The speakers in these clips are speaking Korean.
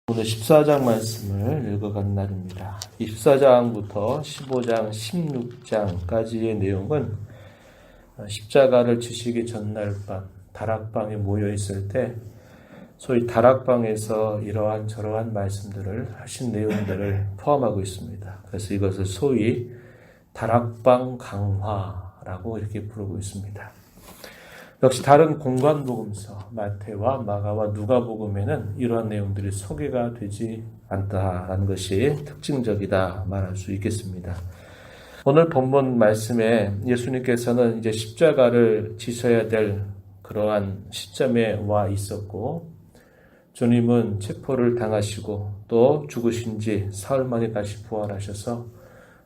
오늘 14장 말씀을 읽어가는 날입니다. 14장부터 15장, 16장까지의 내용은 십자가를 지시기 전날 밤 다락방에 모여 있을 때 소위 다락방에서 이러한 저러한 말씀들을 하신 내용들을 포함하고 있습니다. 그래서 이것을 소위 다락방 강화라고 이렇게 부르고 있습니다. 역시 다른 공관복음서 마태와 마가와 누가복음에는 이러한 내용들이 소개가 되지 않다라는 것이 특징적이다 말할 수 있겠습니다. 오늘 본문 말씀에 예수님께서는 이제 십자가를 지셔야 될 그러한 시점에 와 있었고, 주님은 체포를 당하시고 또 죽으신 지 사흘 만에 다시 부활하셔서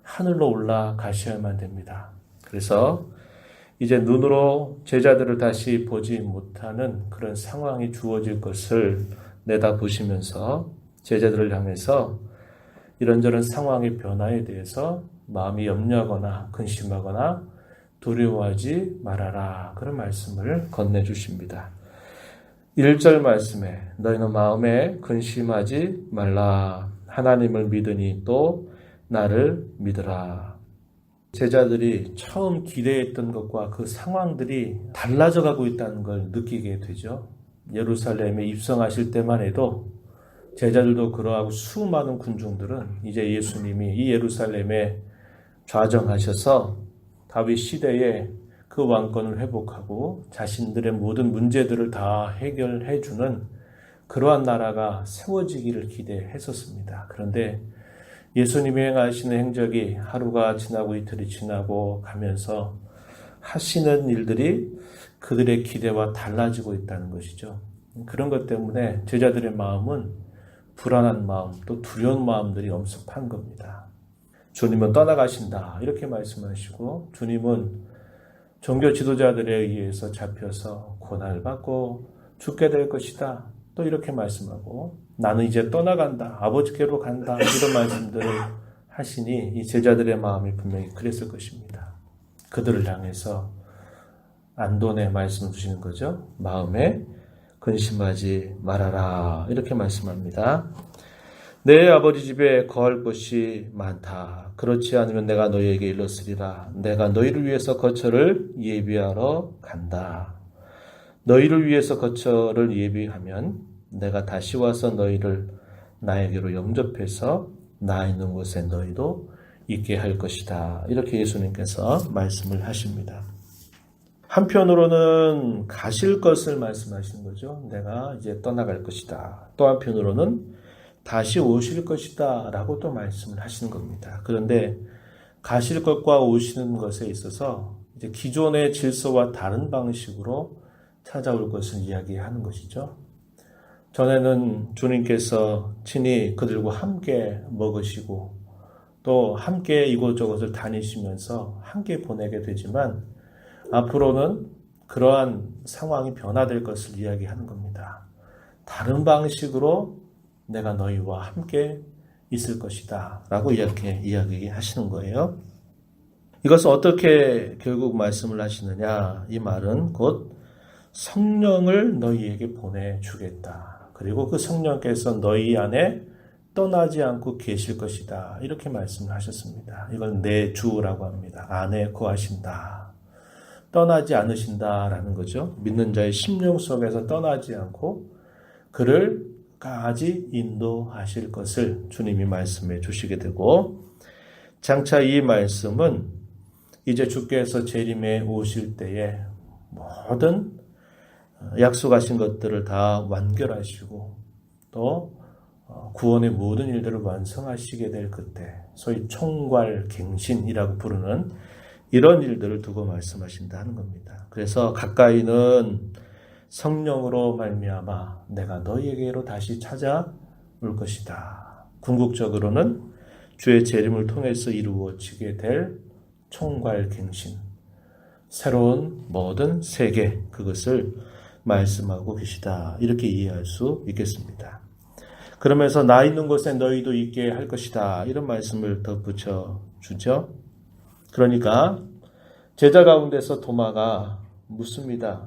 하늘로 올라가셔야만 됩니다. 그래서 이제 눈으로 제자들을 다시 보지 못하는 그런 상황이 주어질 것을 내다보시면서 제자들을 향해서 이런저런 상황의 변화에 대해서 마음이 염려하거나 근심하거나 두려워하지 말아라, 그런 말씀을 건네주십니다. 1절 말씀에 너희는 마음에 근심하지 말라, 하나님을 믿으니 또 나를 믿으라. 제자들이 처음 기대했던 것과 그 상황들이 달라져 가고 있다는 걸 느끼게 되죠. 예루살렘에 입성하실 때만 해도 제자들도 그러하고 수많은 군중들은 이제 예수님이 이 예루살렘에 좌정하셔서 다윗 시대에 그 왕권을 회복하고 자신들의 모든 문제들을 다 해결해 주는 그러한 나라가 세워지기를 기대했었습니다. 그런데 예수님이 행하시는 행적이 하루가 지나고 이틀이 지나고 가면서 하시는 일들이 그들의 기대와 달라지고 있다는 것이죠. 그런 것 때문에 제자들의 마음은 불안한 마음, 또 두려운 마음들이 엄습한 겁니다. 주님은 떠나가신다, 이렇게 말씀하시고, 주님은 종교 지도자들에 의해서 잡혀서 고난을 받고 죽게 될 것이다, 또 이렇게 말씀하고, 나는 이제 떠나간다, 아버지께로 간다, 이런 말씀들을 하시니 이 제자들의 마음이 분명히 그랬을 것입니다. 그들을 향해서 안돈의 말씀을 주시는 거죠. 마음에 근심하지 말아라, 이렇게 말씀합니다. 내 아버지 집에 거할 곳이 많다. 그렇지 않으면 내가 너희에게 일렀으리라. 내가 너희를 위해서 거처를 예비하러 간다. 너희를 위해서 거처를 예비하면 내가 다시 와서 너희를 나에게로 영접해서 나 있는 곳에 너희도 있게 할 것이다, 이렇게 예수님께서 말씀을 하십니다. 한편으로는 가실 것을 말씀하시는 거죠. 내가 이제 떠나갈 것이다. 또 한편으로는 다시 오실 것이다 라고 또 말씀을 하시는 겁니다. 그런데 가실 것과 오시는 것에 있어서 이제 기존의 질서와 다른 방식으로 찾아올 것을 이야기하는 것이죠. 전에는 주님께서 친히 그들과 함께 먹으시고 또 함께 이곳저곳을 다니시면서 함께 보내게 되지만, 앞으로는 그러한 상황이 변화될 것을 이야기하는 겁니다. 다른 방식으로 내가 너희와 함께 있을 것이다 라고 이렇게 이야기하시는 거예요. 이것을 어떻게 결국 말씀을 하시느냐, 이 말은 곧 성령을 너희에게 보내주겠다. 그리고 그 성령께서 너희 안에 떠나지 않고 계실 것이다, 이렇게 말씀을 하셨습니다. 이걸 내주라고 합니다. 안에 거하신다. 떠나지 않으신다라는 거죠. 믿는 자의 심령 속에서 떠나지 않고 그를 까지 인도하실 것을 주님이 말씀해 주시게 되고, 장차 이 말씀은 이제 주께서 재림에 오실 때에 모든 약속하신 것들을 다 완결하시고 또 구원의 모든 일들을 완성하시게 될 그때, 소위 총괄갱신이라고 부르는 이런 일들을 두고 말씀하신다는 겁니다. 그래서 가까이는 성령으로 말미암아 내가 너희에게로 다시 찾아올 것이다. 궁극적으로는 주의 재림을 통해서 이루어지게 될 총괄갱신, 새로운 모든 세계, 그것을 말씀하고 계시다, 이렇게 이해할 수 있겠습니다. 그러면서 나 있는 곳에 너희도 있게 할 것이다, 이런 말씀을 덧붙여 주죠. 그러니까 제자 가운데서 도마가 묻습니다.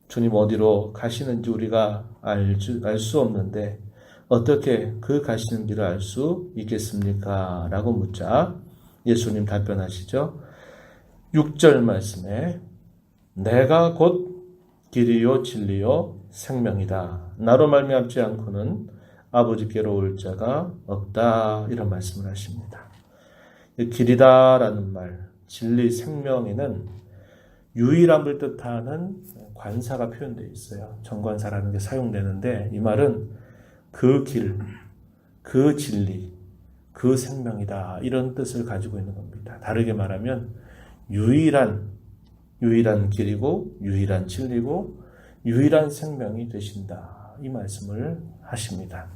주님 어디로 가시는지 우리가 알 수 없는데 어떻게 그 가시는 길을 알 수 있겠습니까? 라고 묻자 예수님 답변하시죠. 6절 말씀에 내가 곧 길이요 진리요 생명이다. 나로 말미암지 않고는 아버지께로 올 자가 없다. 이런 말씀을 하십니다. 길이다라는 말, 진리, 생명에는 유일함을 뜻하는 관사가 표현되어 있어요. 정관사라는 게 사용되는데 이 말은 그 길, 그 진리, 그 생명이다. 이런 뜻을 가지고 있는 겁니다. 다르게 말하면 유일한 길이고 유일한 진리고 유일한 생명이 되신다. 이 말씀을 하십니다.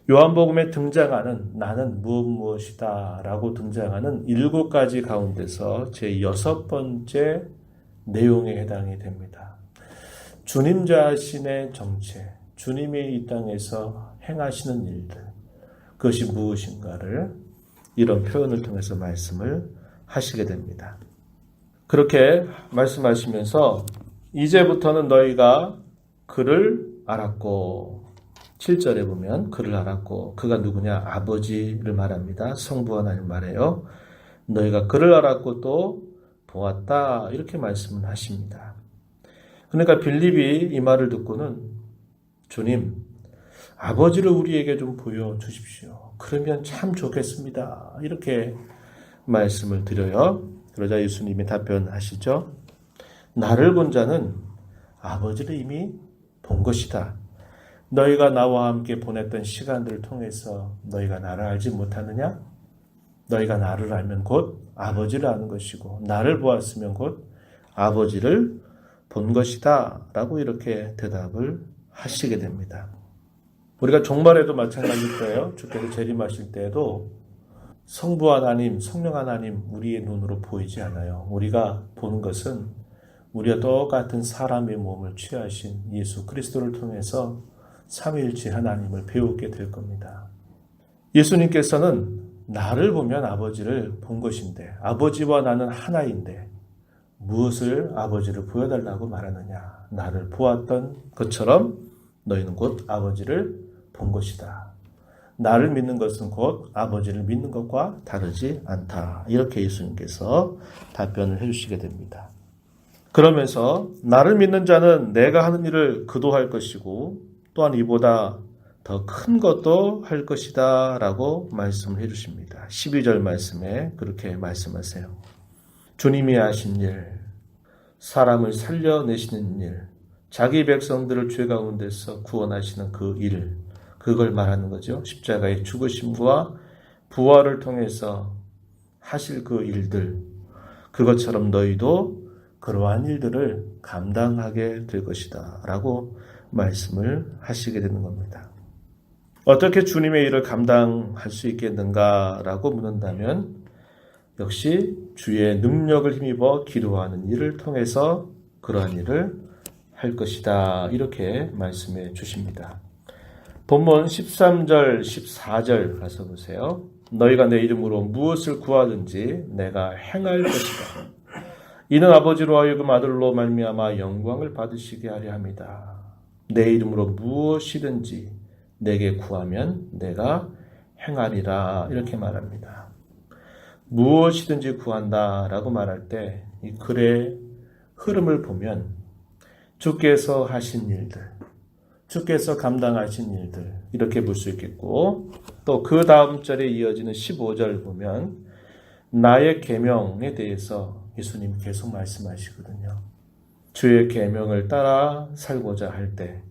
요한복음에 등장하는 나는 무엇이다 라고 등장하는 7가지 가운데서 제 6번째 내용에 해당이 됩니다. 주님 자신의 정체, 주님이 이 땅에서 행하시는 일들, 그것이 무엇인가를 이런 표현을 통해서 말씀을 하시게 됩니다. 그렇게 말씀하시면서 이제부터는 너희가 그를 알았고 7절에 보면 그를 알았고 그가 누구냐? 아버지를 말합니다. 성부 하나님 말해요. 너희가 그를 알았고 또 보았다 이렇게 말씀을 하십니다. 그러니까 빌립이 이 말을 듣고는 주님 아버지를 우리에게 좀 보여주십시오. 그러면 참 좋겠습니다. 이렇게 말씀을 드려요. 그러자 예수님이 답변하시죠. 나를 본 자는 아버지를 이미 본 것이다. 너희가 나와 함께 보냈던 시간들을 통해서 너희가 나를 알지 못하느냐? 너희가 나를 알면 곧 아버지를 아는 것이고 나를 보았으면 곧 아버지를 본 것이다 라고 이렇게 대답을 하시게 됩니다. 우리가 종말에도 마찬가지일 거예요. 주께서 재림하실 때에도 성부 하나님, 성령 하나님 우리의 눈으로 보이지 않아요. 우리가 보는 것은 우리와 똑같은 사람의 몸을 취하신 예수 그리스도를 통해서 삼위일체 하나님을 배우게 될 겁니다. 예수님께서는 나를 보면 아버지를 본 것인데 아버지와 나는 하나인데 무엇을 아버지를 보여달라고 말하느냐. 나를 보았던 것처럼 너희는 곧 아버지를 본 것이다. 나를 믿는 것은 곧 아버지를 믿는 것과 다르지 않다. 이렇게 예수님께서 답변을 해주시게 됩니다. 그러면서 나를 믿는 자는 내가 하는 일을 그도 할 것이고 또한 이보다 더 큰 것도 할 것이다 라고 말씀을 해주십니다. 12절 말씀에 그렇게 말씀하세요. 주님이 하신 일, 사람을 살려내시는 일, 자기 백성들을 죄 가운데서 구원하시는 그 일, 그걸 말하는 거죠. 십자가의 죽으심과 부활을 통해서 하실 그 일들, 그것처럼 너희도 그러한 일들을 감당하게 될 것이다 라고 말씀을 하시게 되는 겁니다. 어떻게 주님의 일을 감당할 수 있겠는가 라고 묻는다면 역시 주의 능력을 힘입어 기도하는 일을 통해서 그러한 일을 할 것이다 이렇게 말씀해 주십니다. 본문 13절 14절 가서 보세요. 너희가 내 이름으로 무엇을 구하든지 내가 행할 것이다. 이는 아버지로 하여금 아들로 말미암아 영광을 받으시게 하려 함이다. 내 이름으로 무엇이든지 내게 구하면 내가 행하리라 이렇게 말합니다. 무엇이든지 구한다라고 말할 때 이 글의 흐름을 보면 주께서 하신 일들, 주께서 감당하신 일들 이렇게 볼 수 있겠고 또 그 다음 절에 이어지는 15절 보면 나의 계명에 대해서 예수님 계속 말씀하시거든요. 주의 계명을 따라 살고자 할 때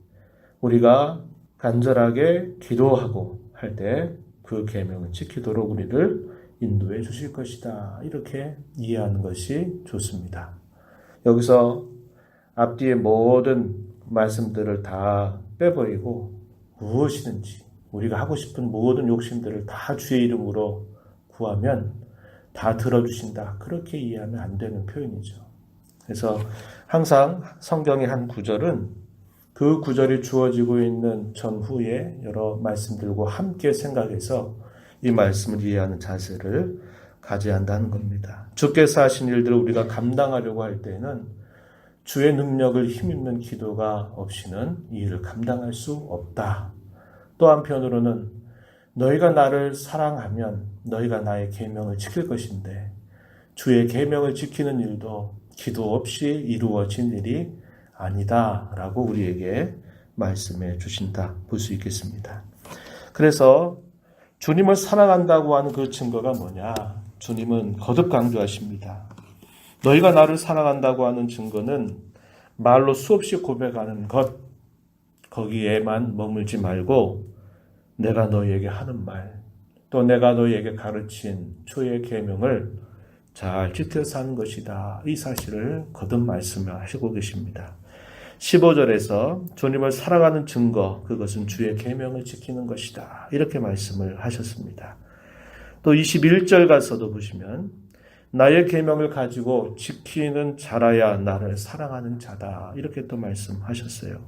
우리가 간절하게 기도하고 할 때 그 계명을 지키도록 우리를 인도해 주실 것이다. 이렇게 이해하는 것이 좋습니다. 여기서 앞뒤의 모든 말씀들을 다 빼버리고 무엇이든지 우리가 하고 싶은 모든 욕심들을 다 주의 이름으로 구하면 다 들어주신다. 그렇게 이해하면 안 되는 표현이죠. 그래서 항상 성경의 한 구절은 그 구절이 주어지고 있는 전후의 여러 말씀들과 함께 생각해서 이 말씀을 이해하는 자세를 가져야 한다는 겁니다. 주께서 하신 일들을 우리가 감당하려고 할 때는 주의 능력을 힘입는 기도가 없이는 이 일을 감당할 수 없다. 또 한편으로는 너희가 나를 사랑하면 너희가 나의 계명을 지킬 것인데 주의 계명을 지키는 일도 기도 없이 이루어진 일이 아니다 라고 우리에게 말씀해 주신다 볼 수 있겠습니다. 그래서 주님을 사랑한다고 하는 그 증거가 뭐냐? 주님은 거듭 강조하십니다. 너희가 나를 사랑한다고 하는 증거는 말로 수없이 고백하는 것, 거기에만 머물지 말고 내가 너희에게 하는 말, 또 내가 너희에게 가르친 주의 계명을 잘 지켜 사는 것이다. 이 사실을 거듭 말씀하시고 계십니다. 15절에서 주님을 사랑하는 증거, 그것은 주의 계명을 지키는 것이다. 이렇게 말씀을 하셨습니다. 또 21절 가서도 보시면 나의 계명을 가지고 지키는 자라야 나를 사랑하는 자다. 이렇게 또 말씀하셨어요.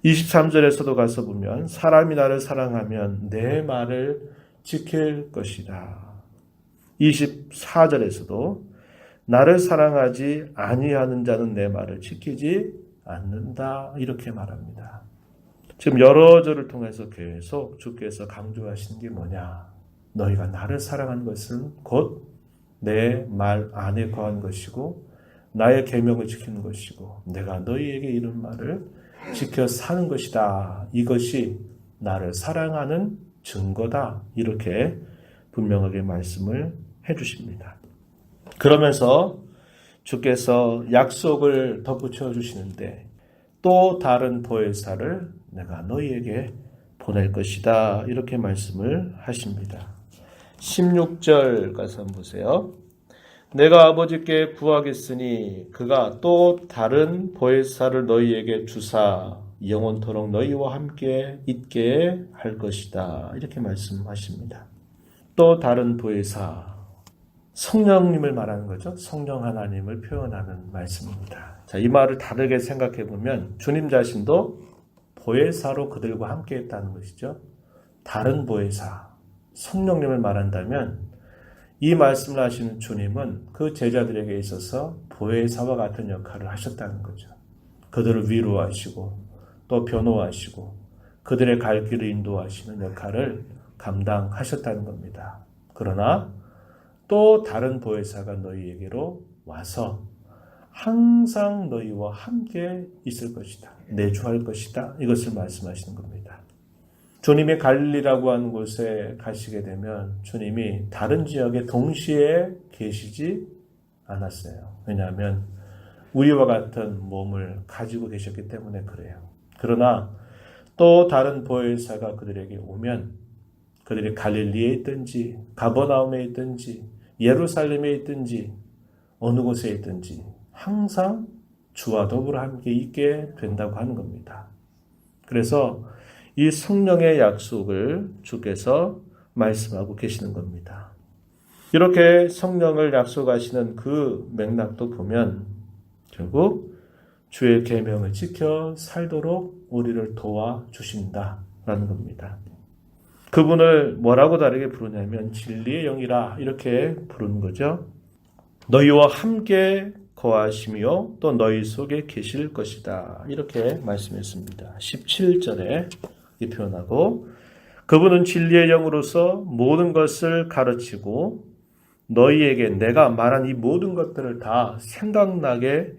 23절에서도 가서 보면 사람이 나를 사랑하면 내 말을 지킬 것이다. 24절에서도 나를 사랑하지 아니하는 자는 내 말을 지키지 않는다. 이렇게 말합니다. 지금 여러 절을 통해서 계속 주께서 강조하신 게 뭐냐? 너희가 나를 사랑하는 것은 곧 내 말 안에 거한 것이고 나의 계명을 지키는 것이고 내가 너희에게 이런 말을 지켜 사는 것이다. 이것이 나를 사랑하는 증거다. 이렇게 분명하게 말씀을 해주십니다. 그러면서 주께서 약속을 덧붙여 주시는데 또 다른 보혜사를 내가 너희에게 보낼 것이다. 이렇게 말씀을 하십니다. 16절 가서 한번 보세요. 내가 아버지께 구하겠으니 그가 또 다른 보혜사를 너희에게 주사 영원토록 너희와 함께 있게 할 것이다. 이렇게 말씀하십니다. 또 다른 보혜사, 성령님을 말하는 거죠. 성령 하나님을 표현하는 말씀입니다. 자, 이 말을 다르게 생각해 보면 주님 자신도 보혜사로 그들과 함께 했다는 것이죠. 다른 보혜사, 성령님을 말한다면 이 말씀을 하시는 주님은 그 제자들에게 있어서 보혜사와 같은 역할을 하셨다는 거죠. 그들을 위로하시고 또 변호하시고 그들의 갈 길을 인도하시는 역할을 감당하셨다는 겁니다. 그러나 또 다른 보혜사가 너희에게로 와서 항상 너희와 함께 있을 것이다. 내주할 것이다. 이것을 말씀하시는 겁니다. 주님이 갈릴리라고 하는 곳에 가시게 되면 주님이 다른 지역에 동시에 계시지 않았어요. 왜냐하면 우리와 같은 몸을 가지고 계셨기 때문에 그래요. 그러나 또 다른 보혜사가 그들에게 오면 그들이 갈릴리에 있든지 가버나움에 있든지 예루살렘에 있든지 어느 곳에 있든지 항상 주와 더불어 함께 있게 된다고 하는 겁니다. 그래서 이 성령의 약속을 주께서 말씀하고 계시는 겁니다. 이렇게 성령을 약속하시는 그 맥락도 보면 결국 주의 계명을 지켜 살도록 우리를 도와주신다라는 겁니다. 그분을 뭐라고 다르게 부르냐면 진리의 영이라 이렇게 부르는 거죠. 너희와 함께 거하시며 또 너희 속에 계실 것이다. 이렇게 말씀했습니다. 17절에 이 표현하고 그분은 진리의 영으로서 모든 것을 가르치고 너희에게 내가 말한 이 모든 것들을 다 생각나게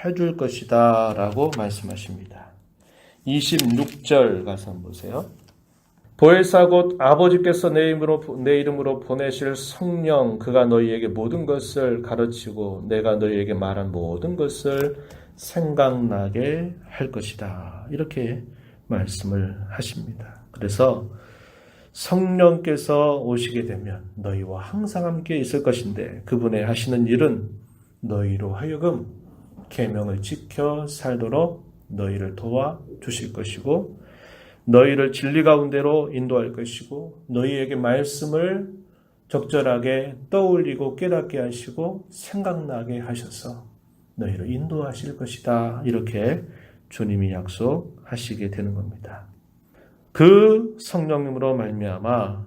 해줄 것이다 라고 말씀하십니다. 26절 가서 한번 보세요. 보혜사 곧 아버지께서 내 이름으로 보내실 성령 그가 너희에게 모든 것을 가르치고 내가 너희에게 말한 모든 것을 생각나게 할 것이다. 이렇게 말씀을 하십니다. 그래서 성령께서 오시게 되면 너희와 항상 함께 있을 것인데 그분의 하시는 일은 너희로 하여금 계명을 지켜 살도록 너희를 도와주실 것이고 너희를 진리 가운데로 인도할 것이고 너희에게 말씀을 적절하게 떠올리고 깨닫게 하시고 생각나게 하셔서 너희를 인도하실 것이다. 이렇게 주님이 약속하시게 되는 겁니다. 그 성령님으로 말미암아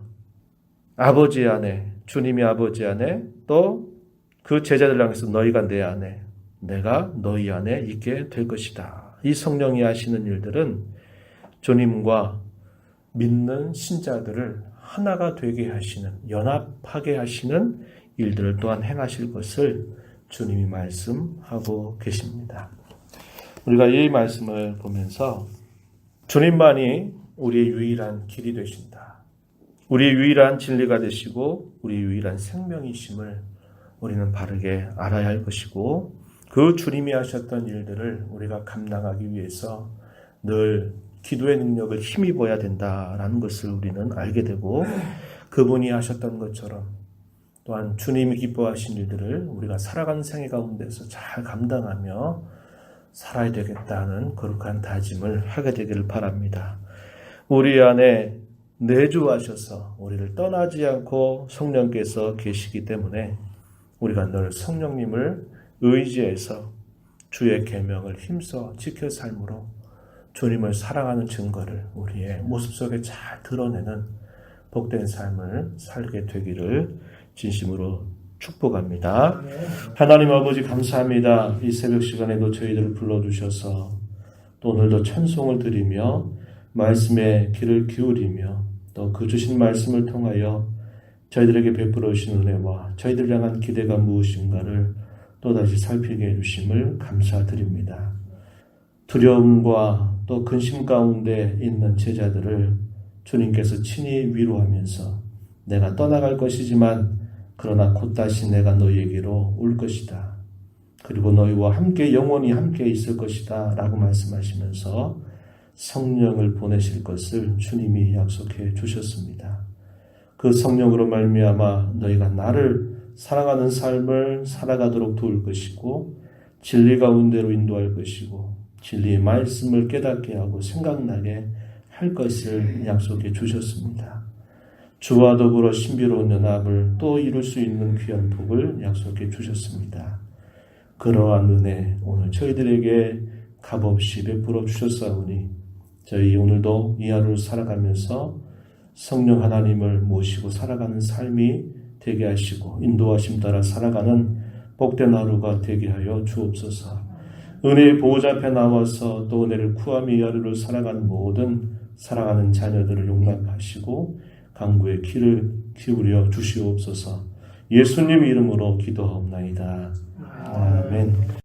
아버지 안에 주님이 아버지 안에 또 그 제자들 향해서 너희가 내 안에 내가 너희 안에 있게 될 것이다. 이 성령이 하시는 일들은 주님과 믿는 신자들을 하나가 되게 하시는, 연합하게 하시는 일들을 또한 행하실 것을 주님이 말씀하고 계십니다. 우리가 이 말씀을 보면서 주님만이 우리의 유일한 길이 되신다. 우리의 유일한 진리가 되시고 우리의 유일한 생명이심을 우리는 바르게 알아야 할 것이고, 그 주님이 하셨던 일들을 우리가 감당하기 위해서 늘 기도의 능력을 힘입어야 된다라는 것을 우리는 알게 되고, 그분이 하셨던 것처럼 또한 주님이 기뻐하신 일들을 우리가 살아가는 생애 가운데서 잘 감당하며 살아야 되겠다는 거룩한 다짐을 하게 되기를 바랍니다. 우리 안에 내주하셔서 우리를 떠나지 않고 성령께서 계시기 때문에 우리가 늘 성령님을 의지해서 주의 계명을 힘써 지켜 삶으로 주님을 사랑하는 증거를 우리의 모습 속에 잘 드러내는 복된 삶을 살게 되기를 진심으로 축복합니다. 하나님 아버지 감사합니다. 이 새벽 시간에도 저희들을 불러주셔서 또 오늘도 찬송을 드리며 말씀에 귀를 기울이며 또 그 주신 말씀을 통하여 저희들에게 베풀어 주신 은혜와 저희들 향한 기대가 무엇인가를 또다시 살피게 해주심을 감사드립니다. 두려움과 또 근심 가운데 있는 제자들을 주님께서 친히 위로하면서 내가 떠나갈 것이지만 그러나 곧 다시 내가 너희에게로 올 것이다. 그리고 너희와 함께 영원히 함께 있을 것이다 라고 말씀하시면서 성령을 보내실 것을 주님이 약속해 주셨습니다. 그 성령으로 말미암아 너희가 나를 사랑하는 삶을 살아가도록 도울 것이고 진리 가운데로 인도할 것이고 진리의 말씀을 깨닫게 하고 생각나게 할 것을 약속해 주셨습니다. 주와 더불어 신비로운 연합을 또 이룰 수 있는 귀한 복을 약속해 주셨습니다. 그러한 은혜 오늘 저희들에게 값없이 베풀어 주셨사오니 저희 오늘도 이 하루를 살아가면서 성령 하나님을 모시고 살아가는 삶이 되게 하시고 인도하심 따라 살아가는 복된 하루가 되게 하여 주옵소서. 은혜의 보호자 앞에 나와서 또 은혜를 구하며 이 하루를 살아가는 모든 사랑하는 자녀들을 용납하시고 강구의 귀를 기울여 주시옵소서. 예수님 이름으로 기도하옵나이다. 아멘.